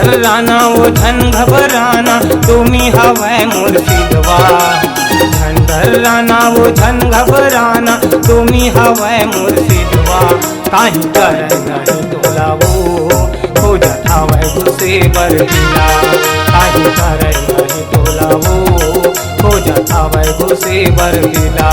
घबराना वो धन घबराना तुम्ही हवै मुर्शिदवा। धन डराना वो धन घबराना तुम्ही हवै मुर्शिदवा। काहे करे नहीं तोला वो हो जाता वै गुस्से बरहिला। काहे करे नहीं तोला वो हो जाता वै गुस्से बरहिला।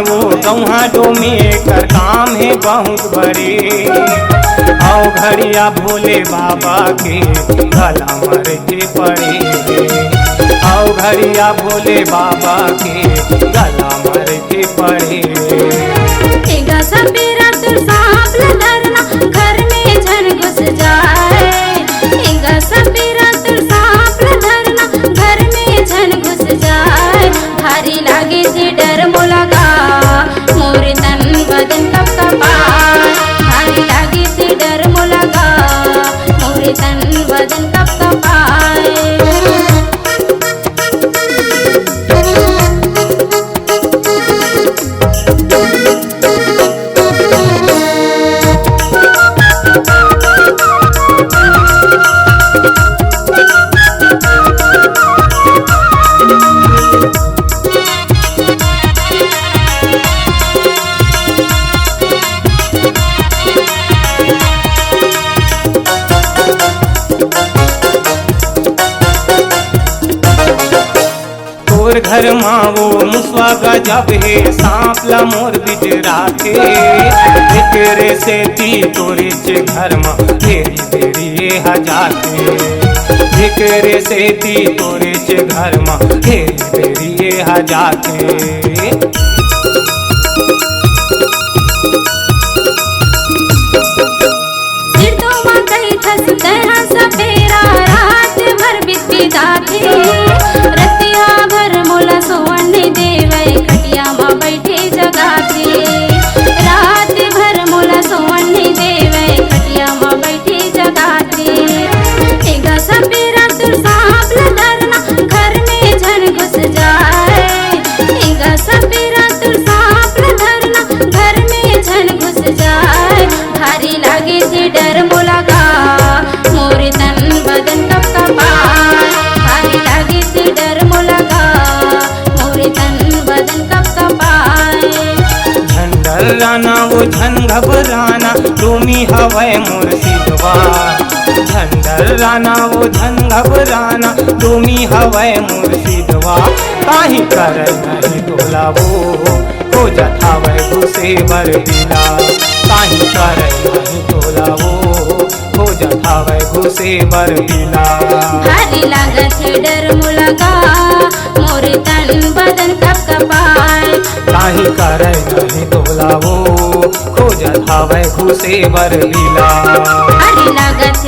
वो गौहा डोमे कर काम है बहुत बड़े। आओ घड़िया भोले बाबा के गला मर के पड़े। आओ घड़िया भोले बाबा के गला मर के पड़े। घर में झन घुस जाए। घर में झन घुस जाए। भारी लागे से डर मोला मोर तन बदन कब कपाए। भारी लागे से डर मोला मोर तन बदन कब कपाए। घर माँ वो मुसवा गजब है सांप ला मोर बिजरा के। तेरे से ती तोरे चे घर माँ तेरी तेरी ये हजाते। तेरे से ती तोरे चे घर माँ तेरी तेरी ये हजाते। डराना वो धन घबराना तुम्ही हवै मुर्शिदवा। धन डराना वो धन घबराना तुम्ही हवै मुर्शिदवा। काहे करे नहीं तोला वो हो जाता वै गुस्से बरहिला। काहे करे नहीं तोला वो हो जाता वै गुस्से बरहिला। भारी लागत है डर मुलगा मोर तन बदन कब कपाए। काहे तनी करे नहीं तोला वो खोजत हवे घुसे बर लीला अरे लागत